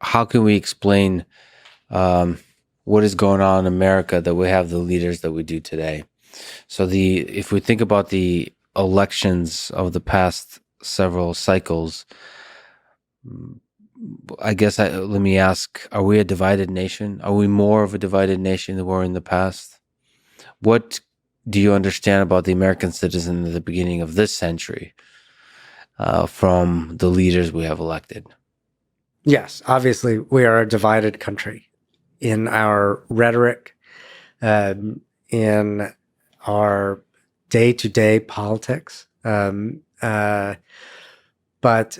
how can we explain um, what is going on in America that we have the leaders that we do today? So if we think about the elections of the past several cycles, let me ask: are we a divided nation? Are we more of a divided nation than we were in the past? What do you understand about the American citizen at the beginning of this century from the leaders we have elected? Yes, obviously, we are a divided country in our rhetoric, in our day-to-day politics. But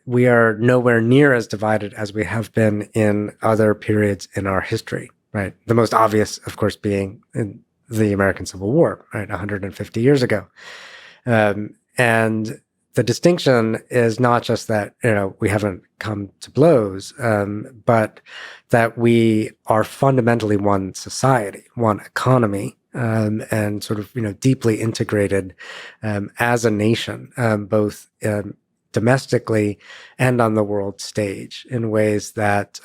we are nowhere near as divided as we have been in other periods in our history, right? The most obvious, of course, being in the American Civil War, right, 150 years ago. And the distinction is not just that, we haven't come to blows, but that we are fundamentally one society, one economy, and sort of, deeply integrated as a nation, both domestically and on the world stage in ways that,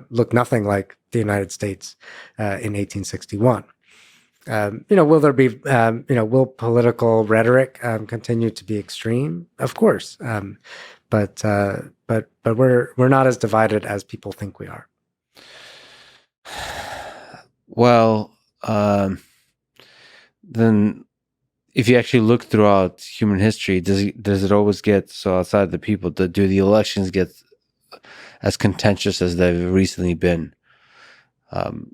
look nothing like the United States in 1861. Will there be, will political rhetoric continue to be extreme? Of course, but we're not as divided as people think we are. Well, then if you actually look throughout human history, does it always get so outside the people? Do the elections get as contentious as they've recently been?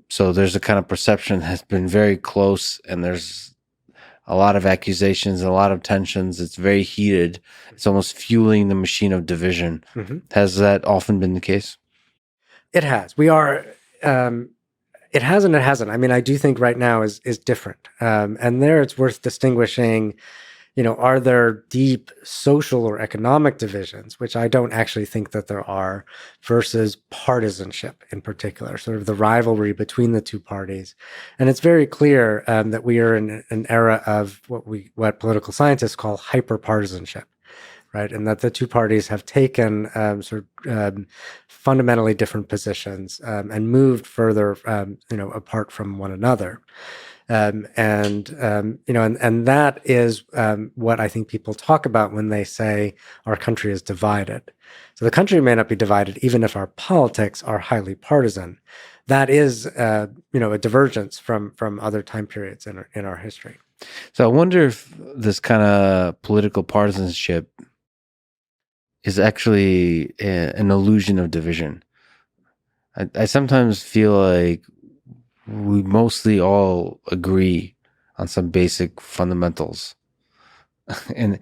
So there's a kind of perception has been very close, and there's a lot of accusations, a lot of tensions. It's very heated. It's almost fueling the machine of division. Mm-hmm. Has that often been the case? It has. We are. It has and it hasn't. I mean, I do think right now is different, and there it's worth distinguishing. Are there deep social or economic divisions, which I don't actually think that there are, versus partisanship in particular, sort of the rivalry between the two parties. And it's very clear that we are in an era of what political scientists call hyperpartisanship, right? And that the two parties have taken fundamentally different positions and moved further, apart from one another. And that is what I think people talk about when they say our country is divided. So the country may not be divided, even if our politics are highly partisan. That is, a divergence from other time periods in our history. So I wonder if this kind of political partisanship is actually an illusion of division. I sometimes feel like we mostly all agree on some basic fundamentals. and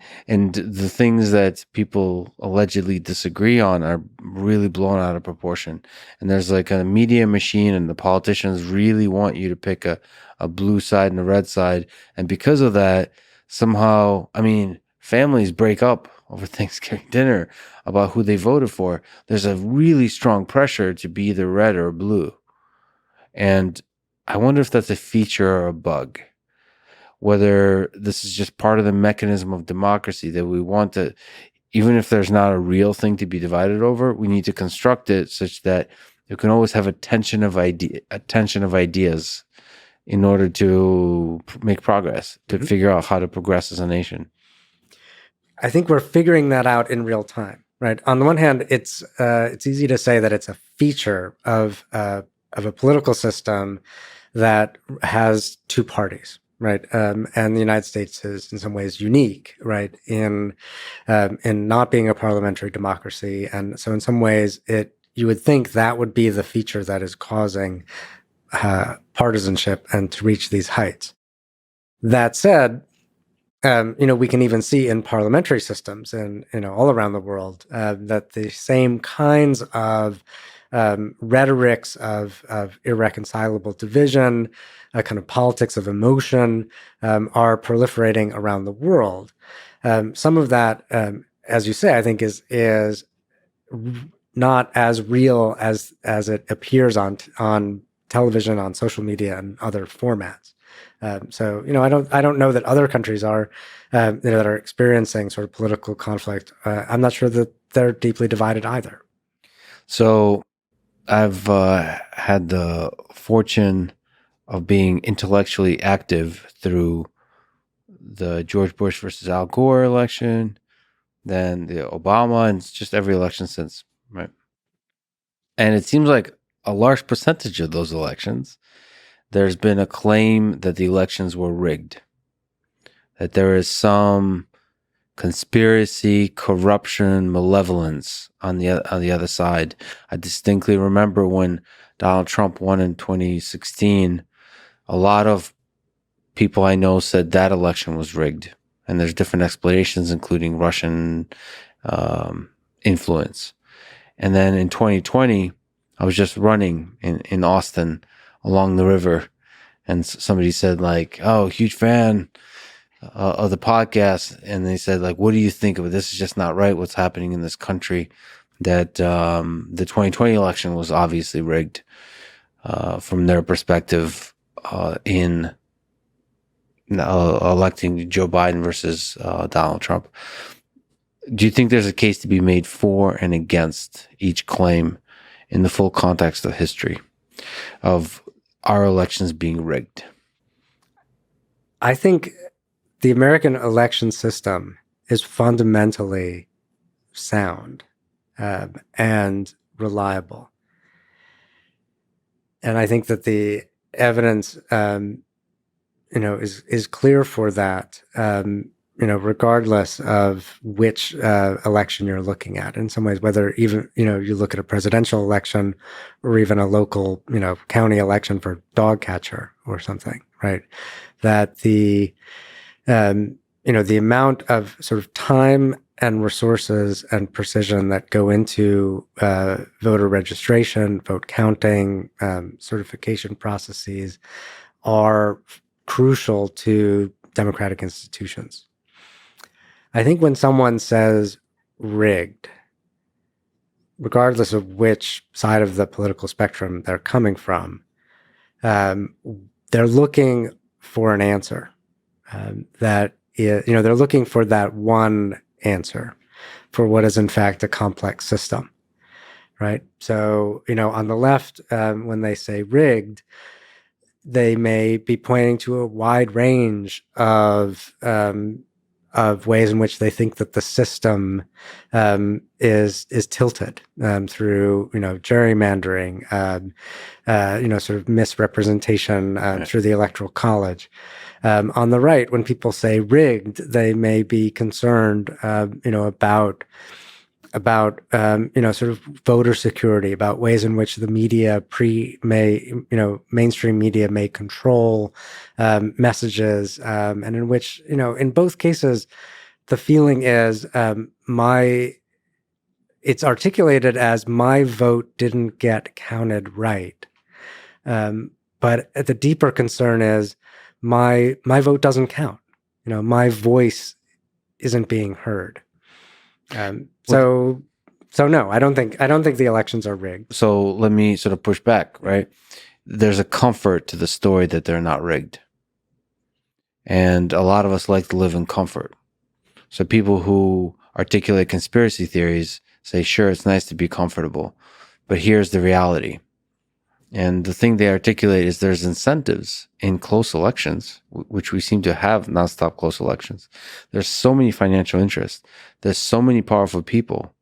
the things that people allegedly disagree on are really blown out of proportion. And there's like a media machine, and the politicians really want you to pick a blue side and a red side. And because of that, somehow, I mean, families break up over Thanksgiving dinner about who they voted for. There's a really strong pressure to be either red or blue. And I wonder if that's a feature or a bug, whether this is just part of the mechanism of democracy that we want to, even if there's not a real thing to be divided over, we need to construct it such that you can always have a tension of ideas in order to make progress, to figure out how to progress as a nation. I think we're figuring that out in real time, right? On the one hand, it's easy to say that it's a feature of a political system that has two parties, right? And the United States is in some ways unique, right, in not being a parliamentary democracy. And so in some ways, you would think that would be the feature that is causing partisanship and to reach these heights. That said, we can even see in parliamentary systems and, all around the world that the same kinds of rhetorics of irreconcilable division, a kind of politics of emotion, are proliferating around the world. Some of that, as you say, I think is not as real as it appears on television, on social media, and other formats. So I don't know that other countries are that are experiencing sort of political conflict. I'm not sure that they're deeply divided either. So I've had the fortune of being intellectually active through the George Bush versus Al Gore election, then the Obama, and just every election since, right? And it seems like a large percentage of those elections, there's been a claim that the elections were rigged, that there is some conspiracy, corruption, malevolence on the other side. I distinctly remember when Donald Trump won in 2016, a lot of people I know said that election was rigged, and there's different explanations, including Russian influence. And then in 2020, I was just running in Austin along the river, and somebody said like, "Oh, huge fan of the podcast," and they said like, "What do you think of it? This is just not right. What's happening in this country? That the 2020 election was obviously rigged from their perspective in electing Joe Biden versus Donald Trump." Do you think there's a case to be made for and against each claim in the full context of history of our elections being rigged? I think the American election system is fundamentally sound and reliable. And I think that the evidence, is clear for that, regardless of which election you're looking at. In some ways, whether even, you look at a presidential election or even a local, county election for dog catcher or something, right? That the amount of sort of time and resources and precision that go into voter registration, vote counting, certification processes are crucial to democratic institutions. I think when someone says rigged, regardless of which side of the political spectrum they're coming from, they're looking for an answer. They're looking for that one answer for what is in fact a complex system, right? So, on the left, when they say rigged, they may be pointing to a wide range of ways in which they think that the system is tilted through gerrymandering, sort of misrepresentation through the Electoral College. On the right, when people say rigged, they may be concerned, about sort of voter security, about ways in which the media mainstream media may control messages, and in which, in both cases, the feeling is it's articulated as my vote didn't get counted right. But the deeper concern is my vote doesn't count. My voice isn't being heard. So no, I don't think the elections are rigged. So let me sort of push back, right? There's a comfort to the story that they're not rigged. And a lot of us like to live in comfort. So people who articulate conspiracy theories say, sure, it's nice to be comfortable, but here's the reality. And the thing they articulate is there's incentives in close elections, which we seem to have nonstop close elections. There's so many financial interests. There's so many powerful people.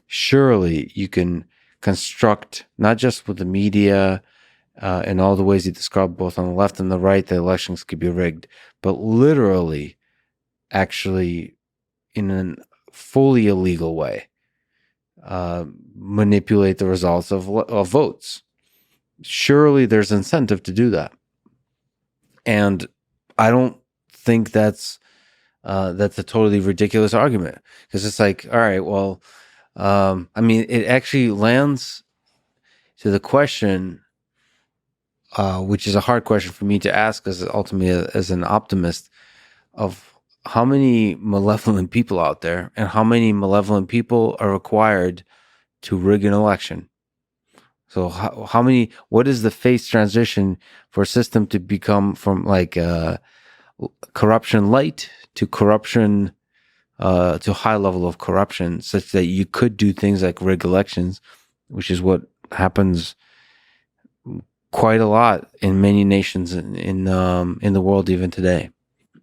Surely you can construct, not just with the media and all the ways you described, both on the left and the right, that elections could be rigged, but literally, actually, in a fully illegal way, manipulate the results of votes. Surely there's incentive to do that. And I don't think that's a totally ridiculous argument, because it's like, all right, well, it actually lands to the question, which is a hard question for me to ask as ultimately as an optimist, of how many malevolent people out there and how many malevolent people are required to rig an election. So how many, what is the phase transition for a system to become from like corruption light to corruption, to high level of corruption, such that you could do things like rig elections which is what happens quite a lot in many nations in the world even today.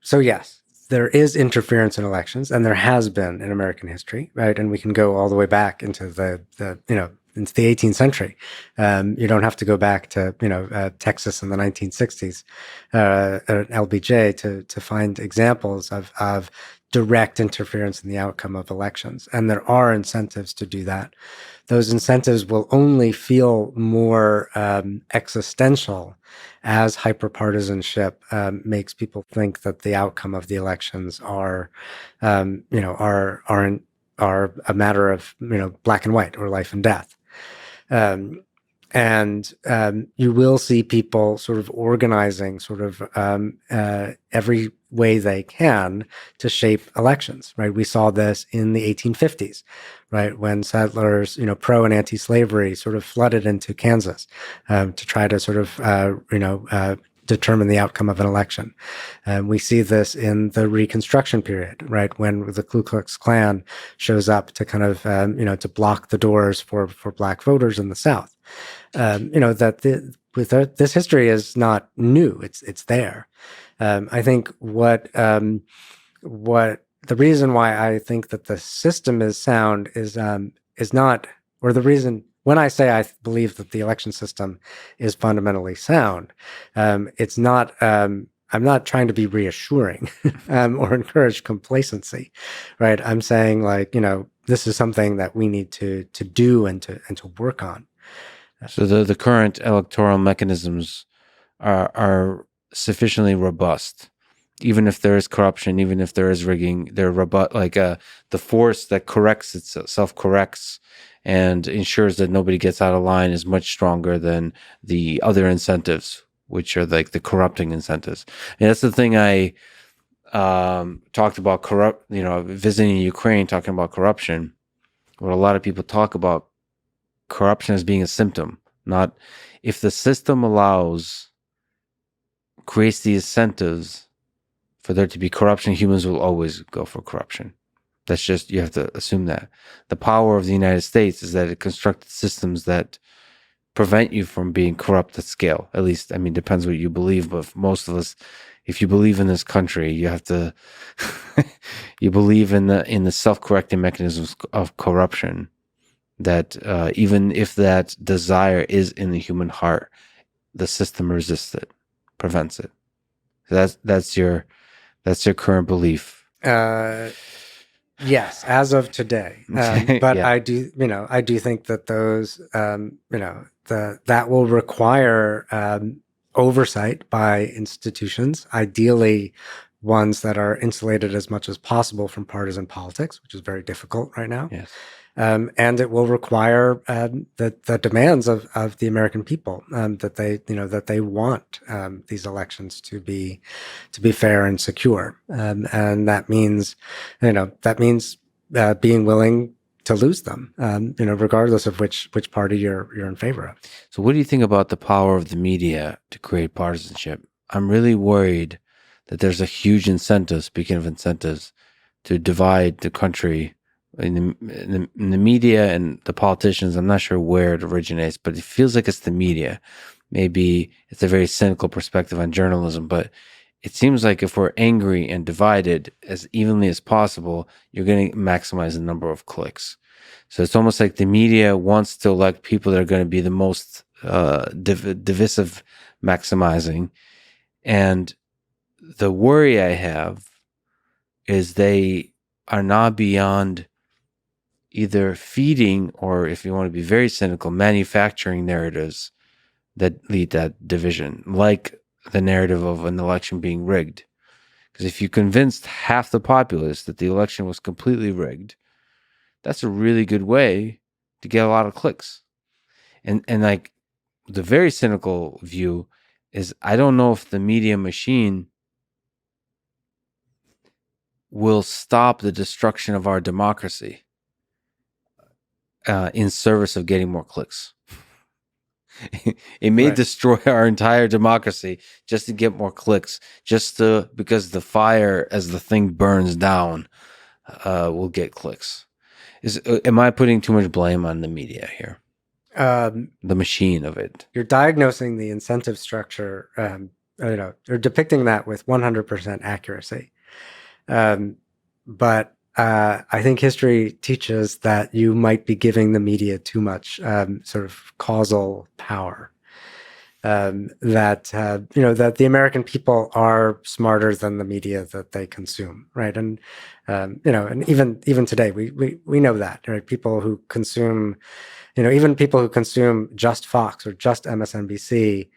So yes, there is interference in elections, and there has been in American history, right? And we can go all the way back into the into the 18th century. You don't have to go back to Texas in the 1960s, LBJ to find examples of direct interference in the outcome of elections. And there are incentives to do that. Those incentives will only feel more existential as hyperpartisanship makes people think that the outcome of the elections are a matter of black and white or life and death. And you will see people sort of organizing sort of every way they can to shape elections, right? We saw this in the 1850s, right? When settlers, pro and anti-slavery sort of flooded into Kansas to try to sort of, determine the outcome of an election. We see this in the Reconstruction period, right? When the Ku Klux Klan shows up to kind of, to block the doors for Black voters in the South. This history is not new. It's there. I think what the reason why I think that the system is sound is not, or the reason when I say I believe that the election system is fundamentally sound, it's not. I'm not trying to be reassuring or encourage complacency, right? I'm saying this is something that we need to do and to work on. So the current electoral mechanisms are sufficiently robust. Even if there is corruption, even if there is rigging, they're robust. The force that corrects itself corrects and ensures that nobody gets out of line is much stronger than the other incentives, which are like the corrupting incentives. And that's the thing I talked about visiting Ukraine, talking about corruption. What a lot of people talk about corruption as being a symptom, not if the system creates the incentives for there to be corruption, humans will always go for corruption. That's just, you have to assume that. The power of the United States is that it constructed systems that prevent you from being corrupt at scale. At least, I mean, depends what you believe, but for most of us, if you believe in this country, you have to, you believe in the self-correcting mechanisms of corruption, that even if that desire is in the human heart, the system resists it, prevents it. So that's your current belief. Yes, as of today. But Yeah. I do think that those, that will require oversight by institutions, ideally ones that are insulated as much as possible from partisan politics, which is very difficult right now. Yes. And it will require the demands of the American people, that they want these elections to be fair and secure, and that means being willing to lose them, regardless of which party you're in favor of. So, what do you think about the power of the media to create partisanship? I'm really worried that there's a huge incentive. Speaking of incentives, to divide the country in the media and the politicians. I'm not sure where it originates, but it feels like it's the media. Maybe it's a very cynical perspective on journalism, but it seems like if we're angry and divided as evenly as possible, you're going to maximize the number of clicks. So it's almost like the media wants to elect people that are going to be the most divisive, maximizing. And the worry I have is they are not beyond either feeding, or if you want to be very cynical, manufacturing narratives that lead that division, like the narrative of an election being rigged. Because if you convinced half the populace that the election was completely rigged, that's a really good way to get a lot of clicks. And like the very cynical view is, I don't know if the media machine will stop the destruction of our democracy in service of getting more clicks. It may destroy our entire democracy just to get more clicks, because the fire, as the thing burns down, will get clicks. Am I putting too much blame on the media here? the machine of it. You're diagnosing the incentive structure, you're depicting that with 100% accuracy. But I think history teaches that you might be giving the media too much sort of causal power. That that the American people are smarter than the media that they consume, right? And and even today, we know that, right? People who consume, even people who consume just Fox or just MSNBC,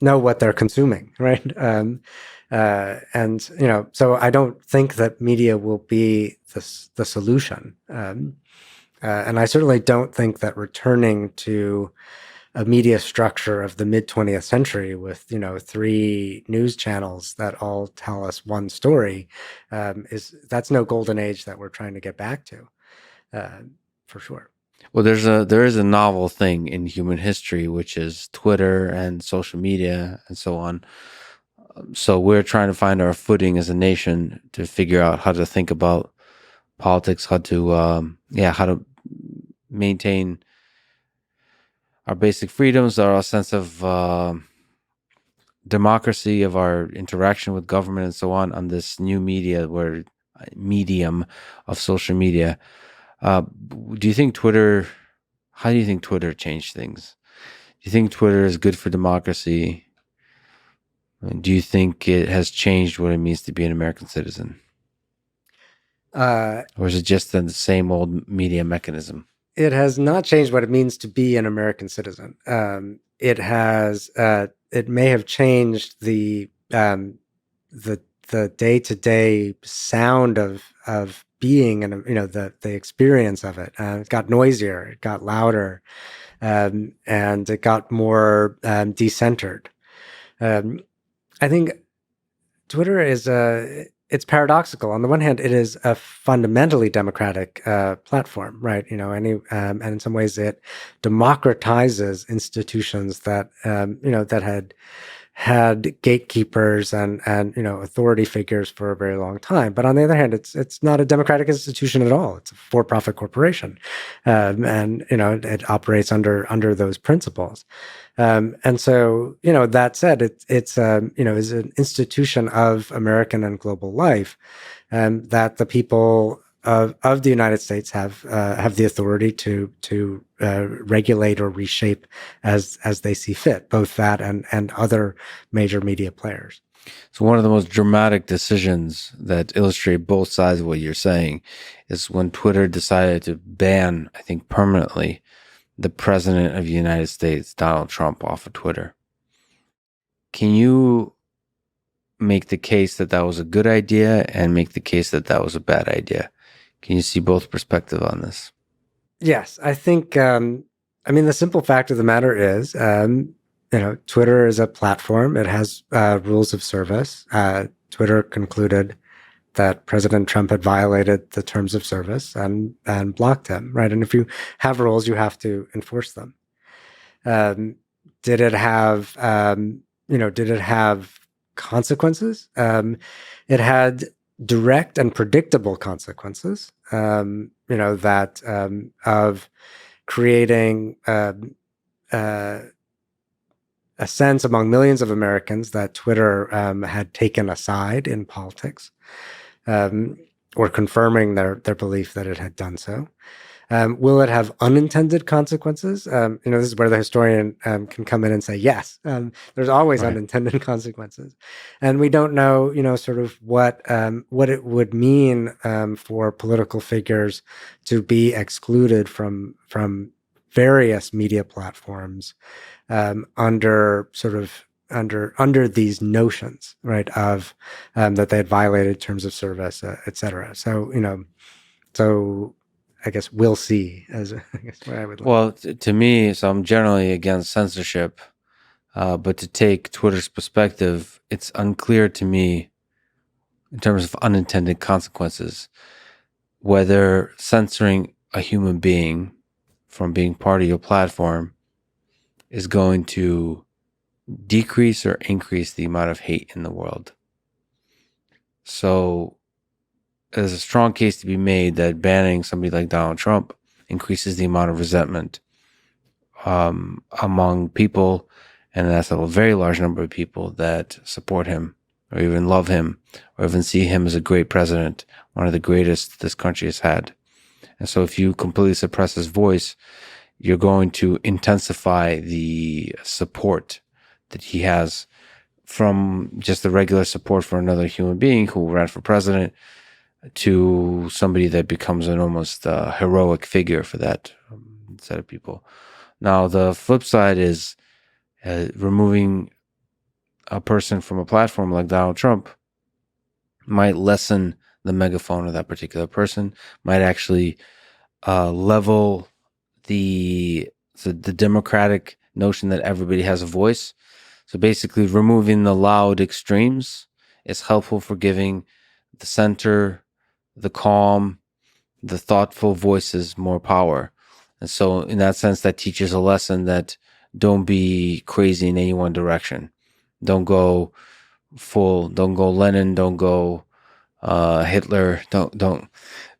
know what they're consuming, right? And so I don't think that media will be the solution, and I certainly don't think that returning to a media structure of the mid 20th century with 3 news channels that all tell us one story that's no golden age that we're trying to get back to, for sure. Well, there is a novel thing in human history, which is Twitter and social media and so on. So we're trying to find our footing as a nation to figure out how to think about politics, how to maintain our basic freedoms, our sense of democracy, of our interaction with government and so on this new medium of social media. Do you think Twitter? How do you think Twitter changed things? Do you think Twitter is good for democracy? Do you think it has changed what it means to be an American citizen? Or is it just the same old media mechanism? It has not changed what it means to be an American citizen. It has. It may have changed the day-to-day sound of being, and the experience of it. It got noisier, it got louder, and it got more decentered. I think Twitter is it's paradoxical. On the one hand, it is a fundamentally democratic platform, right? And in some ways, it democratizes institutions that that had gatekeepers and authority figures for a very long time. But on the other hand, it's not a democratic institution at all. It's a for-profit corporation, and it operates under those principles. And so, that said, it's is an institution of American and global life, that the people of the United States have the authority to regulate or reshape as they see fit, both that and other major media players. So one of the most dramatic decisions that illustrate both sides of what you're saying is when Twitter decided to ban, I think permanently, the president of the United States, Donald Trump, off of Twitter. Can you make the case that that was a good idea and make the case that that was a bad idea? Can you see both perspectives on this? Yes, I think, the simple fact of the matter is, Twitter is a platform. It has rules of service. Twitter concluded that President Trump had violated the terms of service and blocked him, right? And if you have rules, you have to enforce them. Did it have consequences? It had direct and predictable consequences, of creating a sense among millions of Americans that Twitter had taken a side in politics, or confirming their belief that it had done so. Will it have unintended consequences? This is where the historian can come in and say, yes, there's always Right. unintended consequences. And we don't know, sort of what it would mean for political figures to be excluded from various media platforms under these notions, right, of that they had violated terms of service, et cetera. So, so I guess we'll see, as I guess what I would like. Well, to me, so I'm generally against censorship, but to take Twitter's perspective, it's unclear to me in terms of unintended consequences whether censoring a human being from being part of your platform is going to decrease or increase the amount of hate in the world. So there's a strong case to be made that banning somebody like Donald Trump increases the amount of resentment among people, and that's a very large number of people that support him or even love him or even see him as a great president, one of the greatest this country has had. And so if you completely suppress his voice, you're going to intensify the support that he has from just the regular support for another human being who ran for president to somebody that becomes an almost heroic figure for that set of people. Now, the flip side is removing a person from a platform like Donald Trump might lessen the megaphone of that particular person, might actually level the democratic notion that everybody has a voice. So basically, removing the loud extremes is helpful for giving the center, the calm, the thoughtful voices more power. And so, in that sense, that teaches a lesson that don't be crazy in any one direction. Don't go full. Don't go Lenin. Don't go Hitler. Don't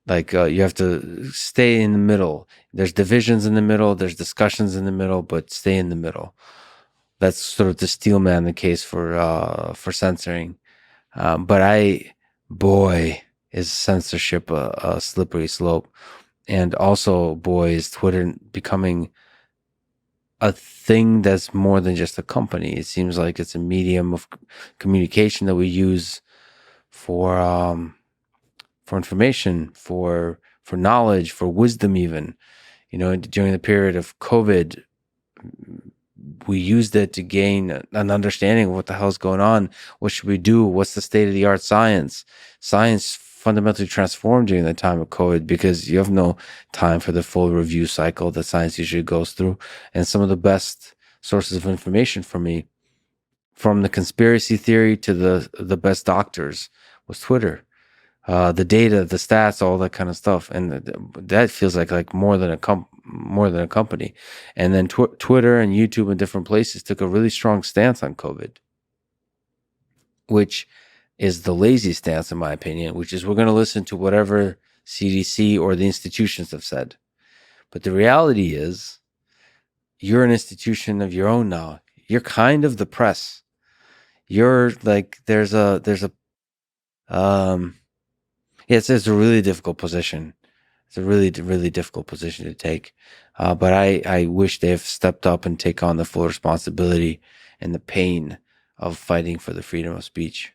like you have to stay in the middle. There's divisions in the middle. There's discussions in the middle, but stay in the middle. That's sort of the steelman the case for censoring. But boy, is censorship a slippery slope. And also, boy, is Twitter becoming a thing that's more than just a company. It seems like it's a medium of communication that we use for information, for knowledge, for wisdom, even. You know, during the period of COVID, we used it to gain an understanding of what the hell's going on. What should we do? What's the state of the art science? Science fundamentally transformed during the time of COVID because you have no time for the full review cycle that science usually goes through. And some of the best sources of information for me, from the conspiracy theory to the best doctors, was Twitter. The data, the stats, all that kind of stuff, and that feels like more than a company. And then Twitter and YouTube and different places took a really strong stance on COVID, which is the lazy stance, in my opinion, which is we're going to listen to whatever CDC or the institutions have said. But the reality is, you're an institution of your own now. You're kind of the press. You're like there's a it's a really difficult position. It's a really, really difficult position to take. But I wish they've stepped up and take on the full responsibility and the pain of fighting for the freedom of speech.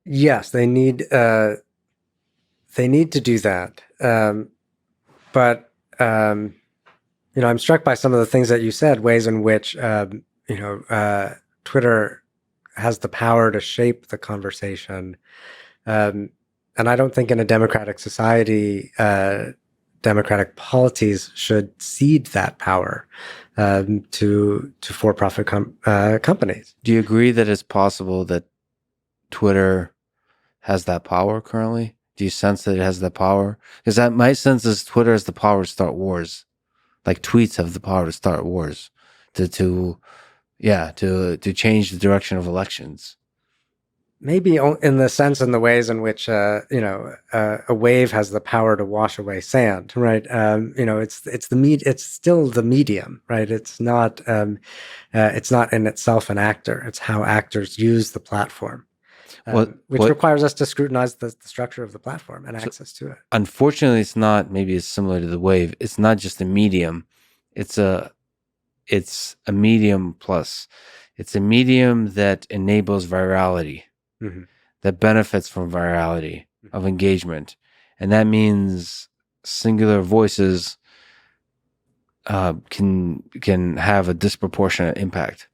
Yes, they need to do that. But I'm struck by some of the things that you said, ways in which Twitter has the power to shape the conversation. And I don't think in a democratic society, democratic polities should cede that power to for-profit companies. Do you agree that it's possible that Twitter has that power currently? Do you sense that it has that power? Because my sense is Twitter has the power to start wars, like tweets have the power to start wars, to change the direction of elections. Maybe in the sense, in the ways in which a wave has the power to wash away sand, right? It's still the medium, right? It's not in itself an actor. It's how actors use the platform, which requires us to scrutinize the structure of the platform and access to it. Unfortunately, it's not. Maybe it's similar to the wave. It's not just a medium. It's a medium plus. It's a medium that enables virality. Mm-hmm. That benefits from virality of engagement. And that means singular voices can have a disproportionate impact.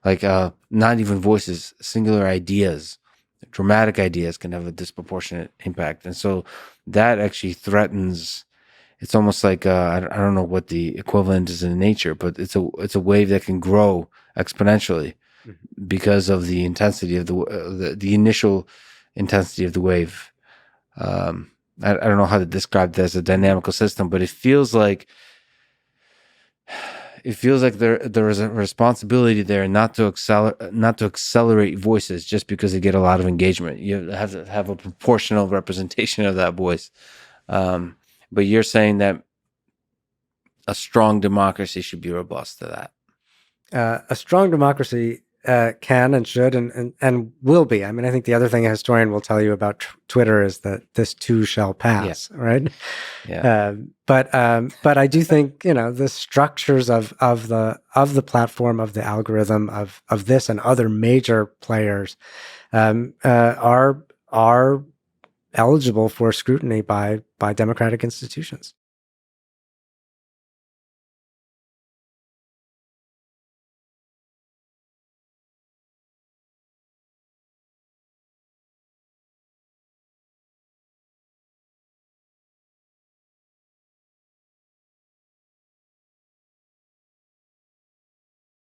Like not even voices, singular ideas, dramatic ideas can have a disproportionate impact. And so that actually threatens, it's almost like I don't know what the equivalent is in nature, but it's a wave that can grow exponentially because of the intensity of the initial intensity of the wave. I don't know how to describe this as a dynamical system, but it feels like there is a responsibility there not to accelerate voices just because they get a lot of engagement. You have to have a proportional representation of that voice. But you're saying that a strong democracy should be robust to that. A strong democracy can and should and will be. I mean, I think the other thing a historian will tell you about Twitter is that this too shall pass, right? Yeah. But I do think the structures of the platform, of the algorithm, of this and other major players are eligible for scrutiny by democratic institutions.